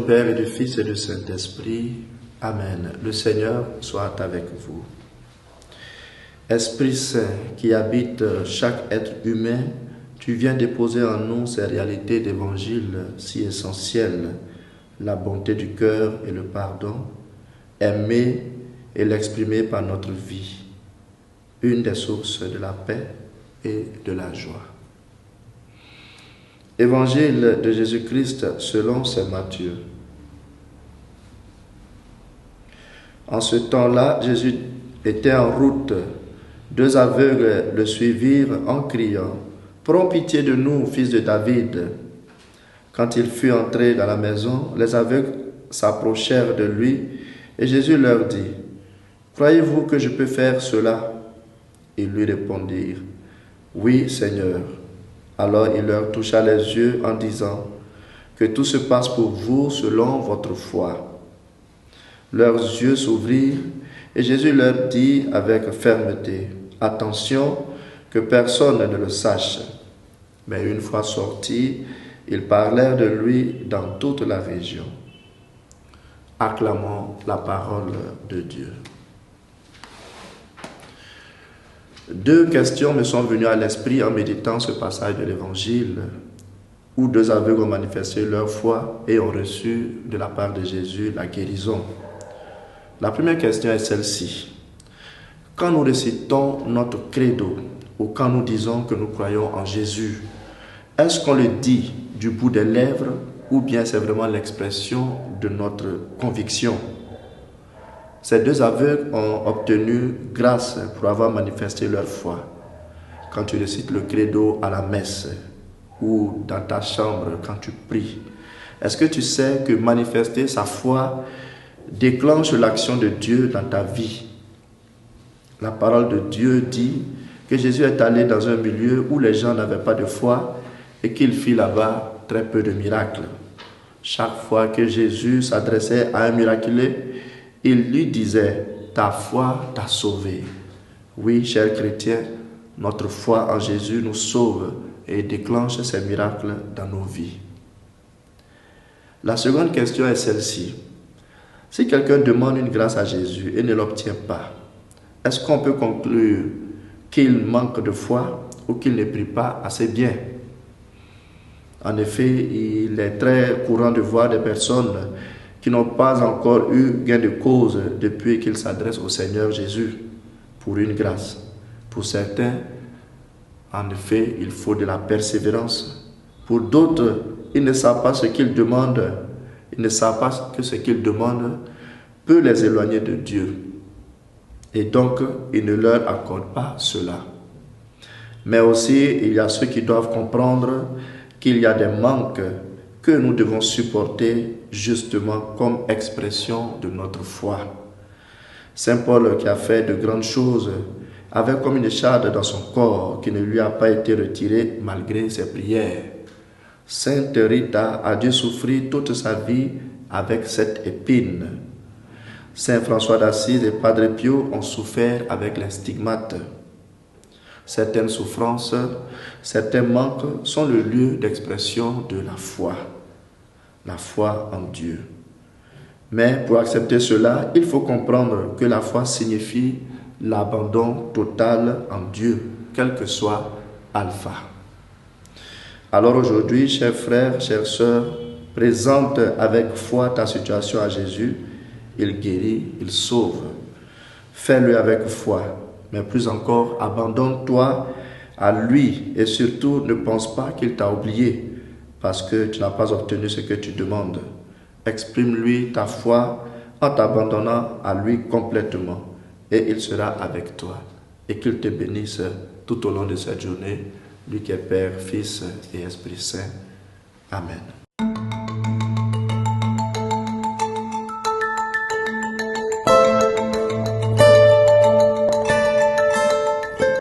Père et du Fils et du Saint-Esprit. Amen. Le Seigneur soit avec vous. Esprit Saint qui habite chaque être humain, tu viens déposer en nous ces réalités d'évangile si essentielles, la bonté du cœur et le pardon, aimer et l'exprimer par notre vie, une des sources de la paix et de la joie. Évangile de Jésus-Christ selon saint Matthieu. En ce temps-là, Jésus était en route. 2 aveugles le suivirent en criant « Prends pitié de nous, fils de David !» Quand il fut entré dans la maison, les aveugles s'approchèrent de lui et Jésus leur dit « Croyez-vous que je peux faire cela ?» Ils lui répondirent « Oui, Seigneur. » Alors il leur toucha les yeux en disant « Que tout se passe pour vous selon votre foi. » Leurs yeux s'ouvrirent et Jésus leur dit avec fermeté « Attention, que personne ne le sache. » Mais une fois sortis, ils parlèrent de lui dans toute la région. Acclamons la parole de Dieu. 2 questions me sont venues à l'esprit en méditant ce passage de l'Évangile où 2 aveugles ont manifesté leur foi et ont reçu de la part de Jésus la guérison. La première question est celle-ci. Quand nous récitons notre credo ou quand nous disons que nous croyons en Jésus, est-ce qu'on le dit du bout des lèvres ou bien c'est vraiment l'expression de notre conviction? Ces 2 aveugles ont obtenu grâce pour avoir manifesté leur foi. Quand tu récites le credo à la messe ou dans ta chambre quand tu pries, est-ce que tu sais que manifester sa foi déclenche l'action de Dieu dans ta vie? La parole de Dieu dit que Jésus est allé dans un milieu où les gens n'avaient pas de foi et qu'il fit là-bas très peu de miracles. Chaque fois que Jésus s'adressait à un miraculé, il lui disait « Ta foi t'a sauvé ». Oui, chers chrétiens, notre foi en Jésus nous sauve et déclenche ces miracles dans nos vies. La seconde question est celle-ci. Si quelqu'un demande une grâce à Jésus et ne l'obtient pas, est-ce qu'on peut conclure qu'il manque de foi ou qu'il ne prie pas assez bien? En effet, il est très courant de voir des personnes qui n'ont pas encore eu gain de cause depuis qu'ils s'adressent au Seigneur Jésus pour une grâce. Pour certains, en effet, il faut de la persévérance. Pour d'autres, ils ne savent pas ce qu'ils demandent. Ils ne savent pas que ce qu'ils demandent peut les éloigner de Dieu. Et donc, ils ne leur accordent pas cela. Mais aussi, il y a ceux qui doivent comprendre qu'il y a des manques que nous devons supporter justement comme expression de notre foi. Saint Paul, qui a fait de grandes choses, avait comme une écharde dans son corps qui ne lui a pas été retirée malgré ses prières. Sainte Rita a dû souffrir toute sa vie avec cette épine. Saint François d'Assise et Padre Pio ont souffert avec les stigmates. Certaines souffrances, certains manques sont le lieu d'expression de la foi en Dieu. Mais pour accepter cela, il faut comprendre que la foi signifie l'abandon total en Dieu, quel que soit alpha. Alors aujourd'hui, chers frères, chères sœurs, présente avec foi ta situation à Jésus. Il guérit, il sauve. Fais-le avec foi. Mais plus encore, abandonne-toi à lui et surtout ne pense pas qu'il t'a oublié parce que tu n'as pas obtenu ce que tu demandes. Exprime-lui ta foi en t'abandonnant à lui complètement et il sera avec toi. Et qu'il te bénisse tout au long de cette journée, lui qui est Père, Fils et Esprit Saint. Amen.